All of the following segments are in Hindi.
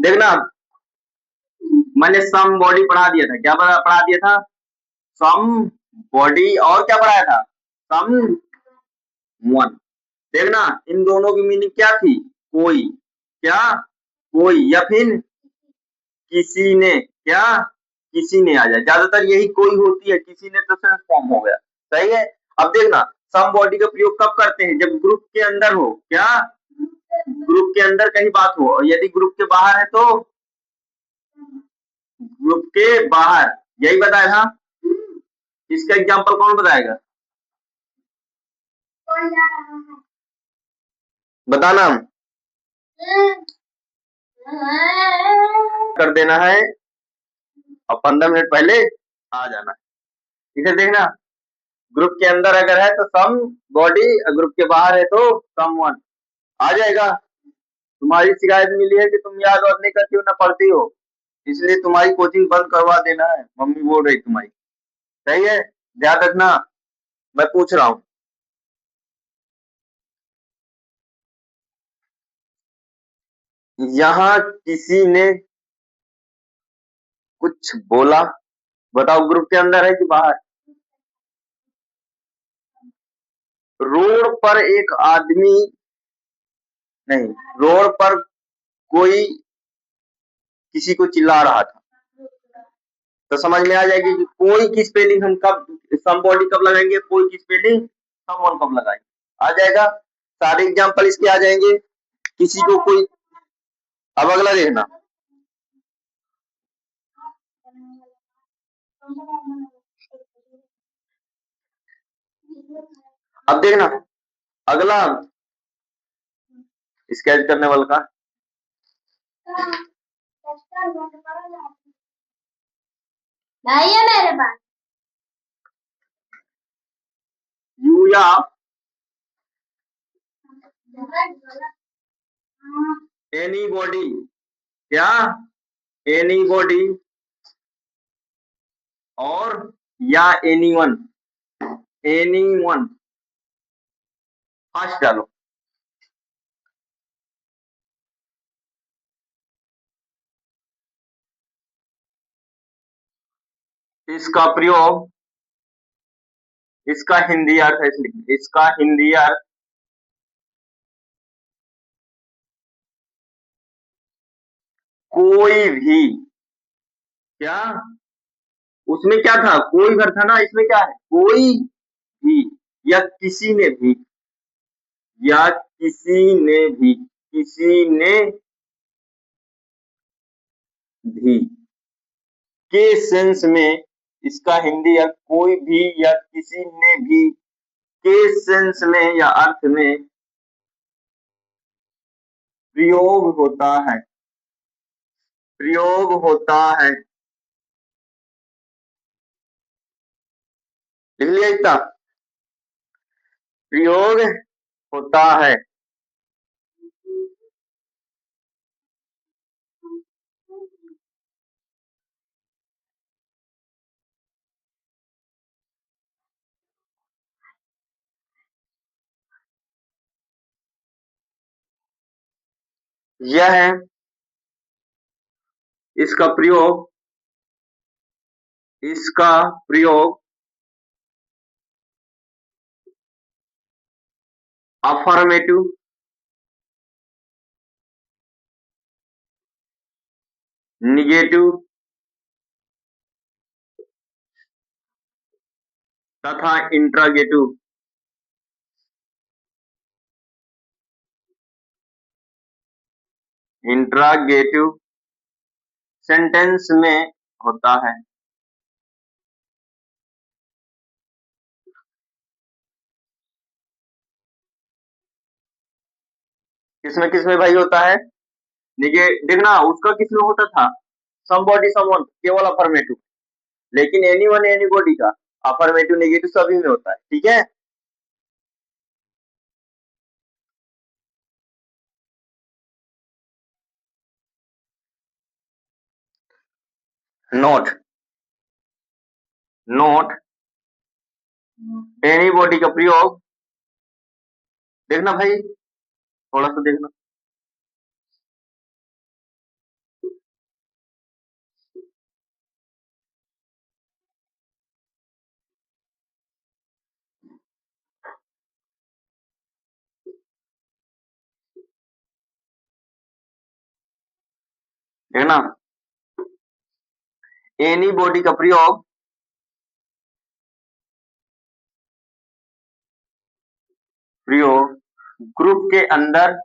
देखना, मैंने सम बॉडी पढ़ा दिया था। क्या पढ़ा दिया था? सम बॉडी, और क्या पढ़ाया था? सम वन। देखना, इन दोनों की मीनिंग क्या थी? कोई। क्या? कोई, या फिर किसी ने। क्या? किसी ने आ जाए, ज्यादातर यही कोई होती है, किसी ने तो सिर्फ फॉर्म हो गया। सही है। अब देखना, सम बॉडी का प्रयोग कब करते हैं? जब ग्रुप के अंदर हो। क्या? ग्रुप के अंदर कहीं बात हो, और यदि ग्रुप के बाहर है तो ग्रुप के बाहर। यही बताया था। इसका एग्जाम्पल कौन बताएगा? बताना। कर देना है और 15 मिनट पहले आ जाना है। इसे देखना, ग्रुप के अंदर अगर है तो सम बॉडी, ग्रुप के बाहर है तो सम वन आ जाएगा। तुम्हारी शिकायत मिली है कि तुम याद और नहीं करती हो, ना पढ़ती हो, इसलिए तुम्हारी कोचिंग बंद करवा देना है, मम्मी बोल रही तुम्हारी। सही है, ध्यान रखना, मैं पूछ रहा हूँ। यहाँ किसी ने कुछ बोला, बताओ ग्रुप के अंदर है कि बाहर? रोड पर एक आदमी, नहीं, रोड पर कोई किसी को चिल्ला रहा था, तो समझ में आ जाएगी कि कोई की स्पेलिंग हम कब, सम बॉडी कब लगाएंगे, कोई की स्पेलिंग सम वन कब लगाएंगे, आ जाएगा। सारे एग्जांपल इसके आ जाएंगे। किसी को कोई, अब अगला देखना। अब देखना अगला, स्केच करने वाला का नहीं है मेरे पास। यू या एनी बॉडी। क्या? एनी बॉडी और या any one. Any one first डालो। इसका प्रयोग, इसका हिंदी अर्थ है, इसलिए इसका हिंदी अर्थ कोई भी। क्या? उसमें क्या था? कोई घर था ना, इसमें क्या है? कोई भी, या किसी ने भी, या किसी ने भी, किसी ने भी के सेंस में इसका हिंदी अर्थ कोई भी या किसी ने भी के सेंस में या अर्थ में प्रयोग होता है। प्रयोग होता है। लिख लिया इतना? प्रयोग होता है। यह है इसका प्रयोग। इसका प्रयोग अफर्मेटिव, निगेटिव तथा इंट्रागेटिव, इंट्रागेटिव सेंटेंस में होता है। किसमें भाई होता है? देखना, उसका किसमें होता था? समबॉडी समवन केवल अफर्मेटिव, लेकिन एनी वन एनी बॉडी का अफर्मेटिव नेगेटिव सभी में होता है। ठीक है। नोट, नोट एनी बॉडी का प्रयोग, देखना भाई, थोड़ा सा देखना। है ना। एनी बॉडी का प्रयोग प्रयोग ग्रुप के अंदर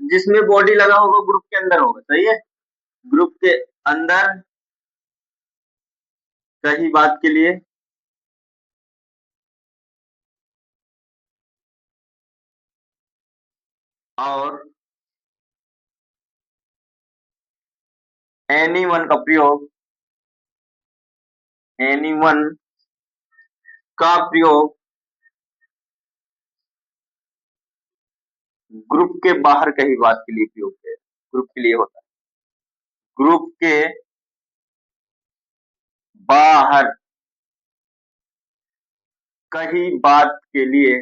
जिसमें बॉडी लगा होगा ग्रुप के अंदर होगा, सही है। ग्रुप के अंदर कही बात के लिए और एनीवन का प्रयोग एनीवन का प्रयोग ग्रुप के बाहर कही बात के लिए प्रयोग है, ग्रुप के लिए होता है। ग्रुप के बाहर कही बात के लिए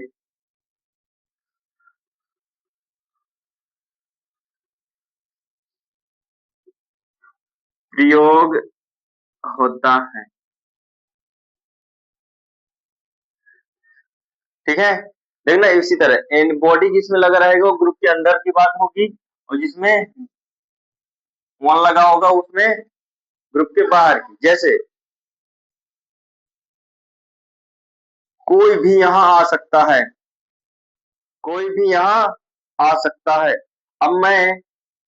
प्रयोग होता है, ठीक है। देखना इसी तरह एन बॉडी जिसमें लगा रहेगा वो ग्रुप के अंदर की बात होगी, और जिसमें वन लगा होगा उसमें ग्रुप के बाहर की। जैसे कोई भी यहाँ आ सकता है, कोई भी यहाँ आ सकता है। अब मैं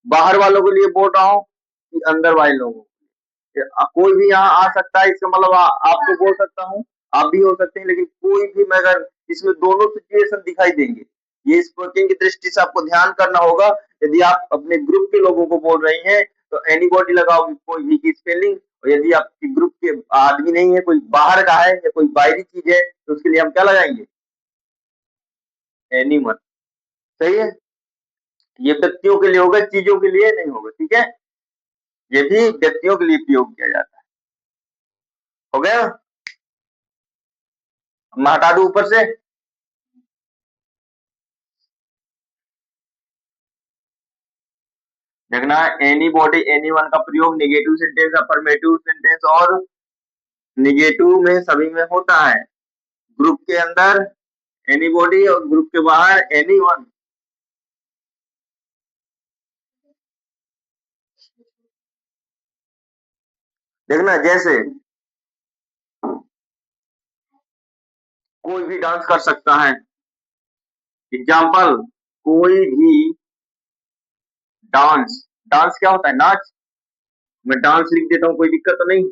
बाहर वालों के लिए बोल रहा हूँ कि अंदर वाले लोगों कोई भी यहाँ आ सकता है, इसका मतलब आपको बोल सकता हूँ, आप भी हो सकते हैं, लेकिन कोई भी मैं अगर इसमें दोनों सिचुएशन दिखाई देंगे, ये इस वर्किंग की दृष्टि से आपको ध्यान करना होगा। यदि आप अपने ग्रुप के लोगों को बोल रहे हैं तो एनीबॉडी लगाओगे कोई भी की स्पेलिंग, और यदि आपके ग्रुप के आदमी नहीं है, कोई बाहर का है या कोई बाहरी चीज है, तो उसके लिए हम क्या लगाएंगे, एनीवन, सही है। ये व्यक्तियों के लिए होगा, चीजों के लिए नहीं होगा, ठीक है। ये भी व्यक्तियों के लिए प्रयोग किया जाता है। हो गया, मैं हटा दूं ऊपर से। देखना एनी बॉडी एनी वन का प्रयोग निगेटिव सेंटेंस, अफर्मेटिव सेंटेंस और निगेटिव में सभी में होता है। ग्रुप के अंदर एनी बॉडी और ग्रुप के बाहर एनी वन। देखना जैसे कोई भी डांस कर सकता है, एग्जाम्पल कोई भी डांस, डांस क्या होता है, नाच। मैं डांस लिख देता हूँ, कोई दिक्कत तो नहीं।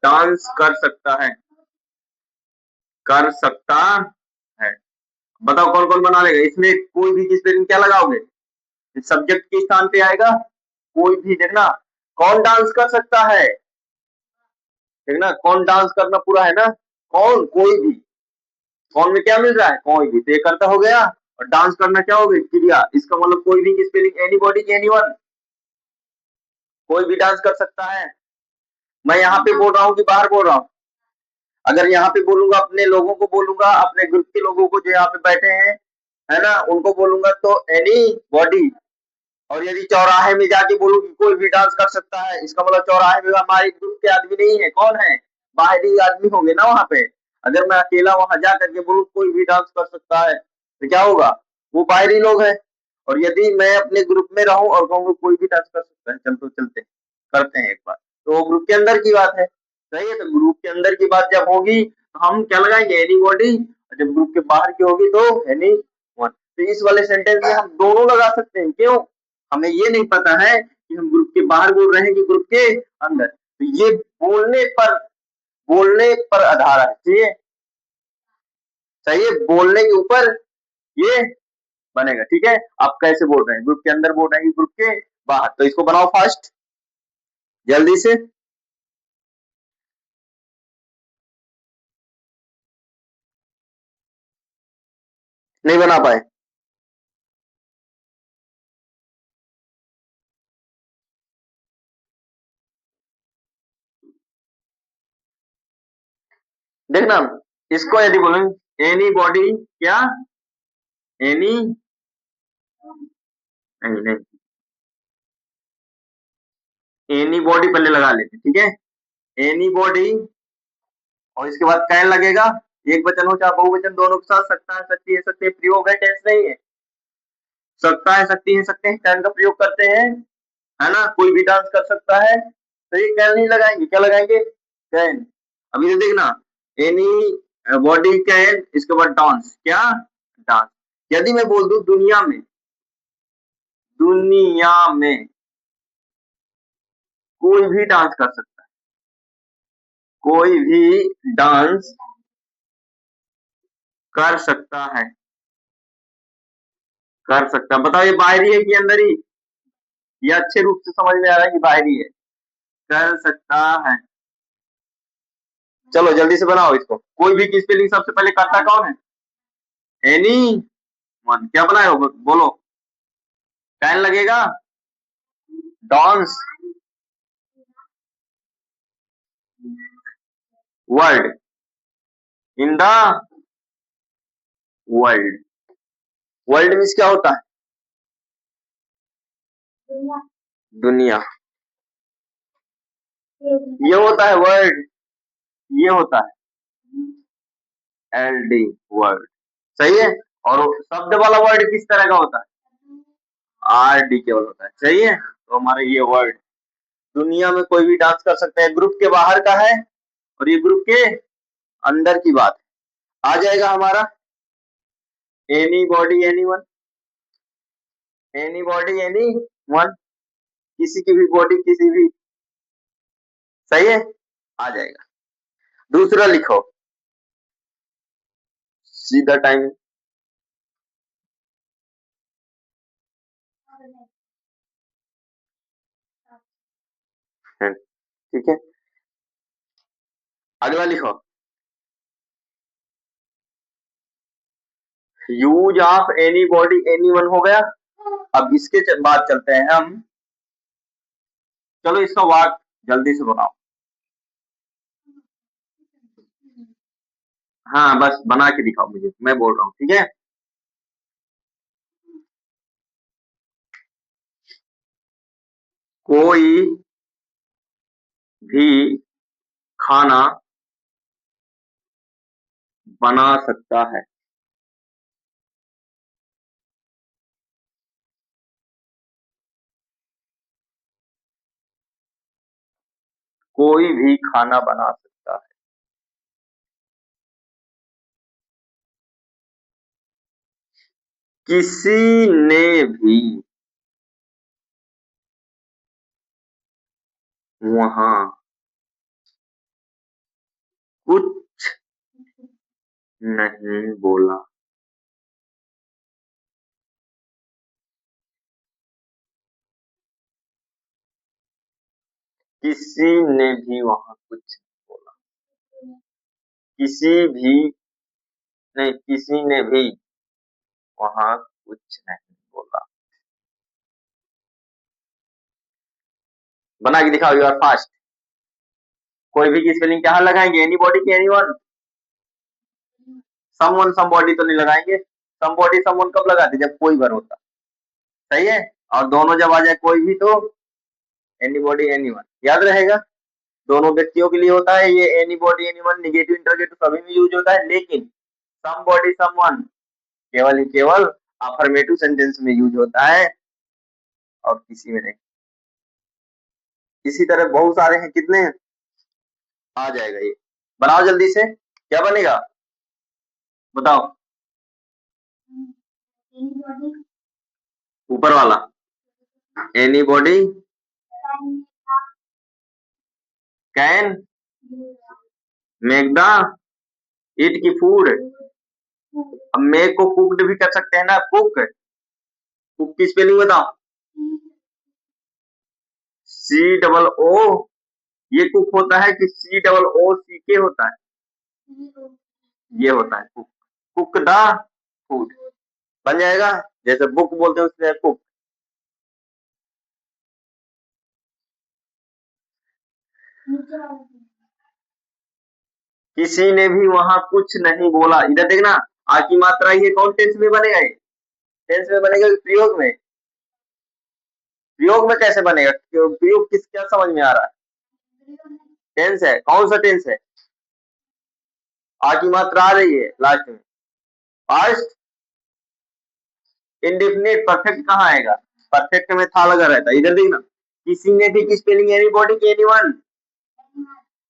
डांस कर सकता है, कर सकता है। बताओ कौन कौन बना लेगा इसमें, कोई भी किस पे क्या लगाओगे, सब्जेक्ट के स्थान पे आएगा कोई भी। देखना कौन डांस कर सकता है, देखना कौन डांस करना पूरा है ना, कौन, कोई भी। कौन में क्या मिल रहा है, कोई भी, तो ये करता हो गया। और डांस करना क्या हो गई, क्रिया। इसका मतलब कोई भी की स्पेलिंग एनी बॉडी की एनीवन, कोई भी डांस कर सकता है। मैं यहाँ पे बोल रहा हूँ कि बाहर बोल रहा हूँ, अगर यहाँ पे बोलूंगा अपने लोगों को बोलूंगा, अपने ग्रुप के लोगों को जो यहाँ पे बैठे हैं, है ना, उनको बोलूंगा तो एनी बॉडी। और यदि चौराहे में जाके बोलूं कि कोई भी डांस कर सकता है, इसका मतलब चौराहे में हमारे ग्रुप के आदमी नहीं है, कौन है, बाहरी आदमी होंगे ना वहां पे। अगर मैं अकेला वहां जा करके बोलूं कोई भी डांस कर सकता है, तो क्या होगा, वो बाहरी लोग हैं। और यदि मैं अपने ग्रुप में रहूं और कहूंगा कोई भी डांस कर सकता है, चल तो चलते करते हैं एक बार, तो वो ग्रुप के अंदर की बात है, सही है। तो ग्रुप के अंदर की बात जब होगी तो हम क्या लगाएंगे, एनी बॉडी। जब ग्रुप के बाहर की होगी तो एनी वन। तो इस वाले सेंटेंस में हम दोनों लगा सकते हैं, क्यों, हमें ये नहीं पता है कि हम ग्रुप के बाहर बोल रहे हैं कि ग्रुप के अंदर। तो ये बोलने पर आधार है, ठीक है, सही है, बोलने के ऊपर ये बनेगा, ठीक है। आप कैसे बोल रहे हैं, ग्रुप के अंदर बोल रहे हैं कि ग्रुप के बाहर, तो इसको बनाओ फास्ट जल्दी से। नहीं बना पाए, देखना इसको यदि बोलेंगे एनी बॉडी क्या, एनी, नहीं नहीं, एनी बॉडी पहले लगा लेते, ठीक है। एनी बॉडी और इसके बाद कैन लगेगा, एक वचन हो चाहे बहुवचन दोनों के साथ, सकता है, सकती है, सकते प्रयोग है, टेंस नहीं है। सकता है, सकती है, सकते हैं, कैन का प्रयोग करते हैं, है ना। कोई भी डांस कर सकता है, तो ये कैन नहीं लगाएंगे, क्या लगाएंगे? कैन। अभी तो देखना, एनी बॉडी कैन, इसके बाद डांस, क्या? डांस। यदि मैं बोल दूं दुनिया में, दुनिया में कोई भी डांस कर सकता है, कोई भी डांस कर सकता है, कर सकता है, बताओ ये बाहरी है कि अंदर ही? ये अच्छे रूप से समझ में आ रहा है कि बाहरी है? कर सकता है। चलो जल्दी से बनाओ इसको। कोई भी की स्पेलिंग सबसे पहले करता कौन है? Any one. क्या बनाए हो बोलो? कैन लगेगा, dance, world, in the world. World means क्या होता है? दुनिया। ये होता है वर्ल्ड, ये होता है एल डी, वर्ल्ड। सही है। और शब्द वाला वर्ड किस तरह का होता है? आर डी केवल होता है। सही है। तो हमारा ये वर्ड, दुनिया में कोई भी डांस कर सकता है, ग्रुप के बाहर का है और ये ग्रुप के अंदर की बात है। आ जाएगा हमारा any body any one, any body any one, किसी की भी बॉडी किसी भी। सही है, आ जाएगा। दूसरा लिखो, सीधा टाइम है, ठीक है। अगला लिखो, use of any body any one हो गया। अब इसके बाद चलते हैं हम, चलो इसका वाक्य जल्दी से बनाओ। हाँ बस बना के दिखाओ मुझे, मैं बोल रहा हूँ, ठीक है। कोई भी खाना बना सकता है, कोई भी खाना बना सकता है, किसी ने भी वहां कुछ नहीं बोला, किसी ने भी वहां कुछ नहीं बोला, किसी भी, नहीं, किसी ने भी वहां कुछ नहीं बोला। बना के दिखाओ, यू आर फास्ट। कोई भी की स्पेलिंग कहाँ लगाएंगे? एनी बॉडी की एनी वन? समवन समबॉडी तो नहीं लगाएंगे। समबॉडी समवन कब लगाते? जब कोई वर होता। सही है। और दोनों जब आ जाए कोई भी, तो एनी बॉडी एनी वन, याद रहेगा। दोनों व्यक्तियों के लिए होता है ये any body any one, negative interrogative सभी में यूज होता है, लेकिन सम बॉडी समवन केवल ही केवल अफर्मेटिव सेंटेंस में यूज होता है और किसी में नहीं। इसी तरह बहुत सारे हैं, कितने हैं? आ जाएगा ये। बनाओ जल्दी से, क्या बनेगा बताओ? ऊपर वाला anybody can make the eat की फूड। अब मेक को कुकड भी कर सकते हैं ना, कुक। कुक की स्पेलिंग बताओ। सी डबल ओ, ये कुक होता है कि सी डबल ओ सी के होता है? ये होता है कुक। कुक द फूड बन जाएगा। जैसे बुक बोलते हैं उससे कुक। किसी ने भी वहां कुछ नहीं बोला, इधर देखना, आ की मात्रा ये कौन टेंस में बनेगा? ये टेंस में बनेगा कि प्रयोग में? प्रयोग में कैसे बनेगा? प्रयोग किस, क्या समझ में आ रहा है? टेंस है, कौन सा टेंस है? आ की मात्रा आ रही है लास्ट में, पास्ट इंडेफिनिट परफेक्ट कहाँ आएगा? परफेक्ट में था लगा रहता है। इधर देखना, किसी ने भी की स्पेलिंग एनीबॉडी की एनीवन,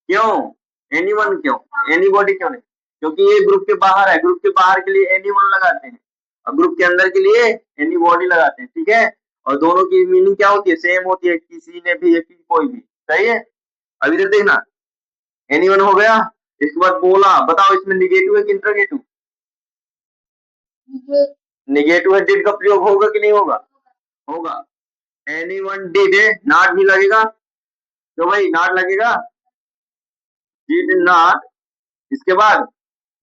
क्यों एनीवन, क्यों एनीबॉडी क्यों नहीं? क्योंकि ये ग्रुप के बाहर है, ग्रुप के बाहर के लिए एनीवन लगाते हैं और ग्रुप के अंदर के लिए एनीबॉडी लगाते हैं, ठीक है। और दोनों की मीनिंग क्या होती है? सेम होती है, किसी ने भी, कोई भी, सही है। अब इधर देखना, एनीवन हो गया, इसके बाद बोला, बताओ इसमें निगेटिव है कि इंटरोगेटिव? निगेटिव है, डिड का प्रयोग होगा कि नहीं होगा? होगा। एनीवन डिड है, नॉट भी लगेगा, तो भाई नॉट लगेगा, डिड नॉट। इसके बाद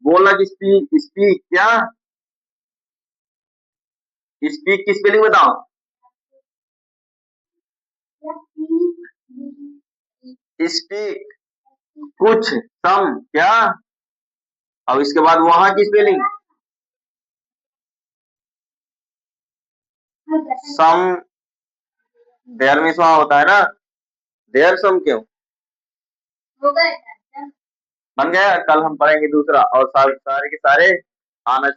बोला कि स्पीक, स्पीक क्या? स्पीक की स्पेलिंग बताओ। स्पीक कुछ, सम क्या? अब इसके बाद वहां की स्पेलिंग सम, देयर में वहां होता है ना, देयर सम क्यों? बन गया। कल हम पढ़ेंगे दूसरा, और सारे के सारे आना चाहिए।